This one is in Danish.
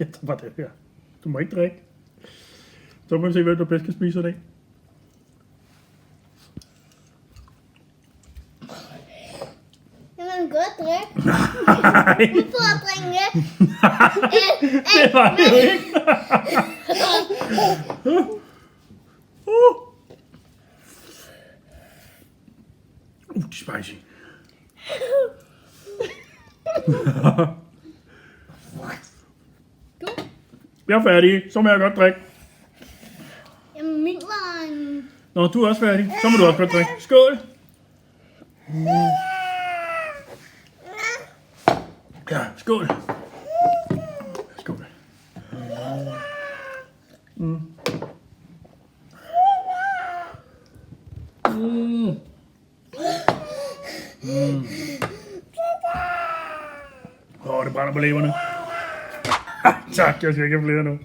Jeg tager bare det her. Du må ikke drikke. Så må vi se, hvem du bedst kan spise i dag. Jeg vil godt drikke. Nej. Du får at drikke lidt. Det var det jo ikke. Det er spicy. Jeg er færdig. Så må jeg godt drikke. Jamen, min var en... Nå, du er også færdig. Så må du også godt drikke. Skål. Ja, skål. Skål. Mm. Mm. Mm. Det brænder på læberne. Tak, jeg skal ikke have flere nu.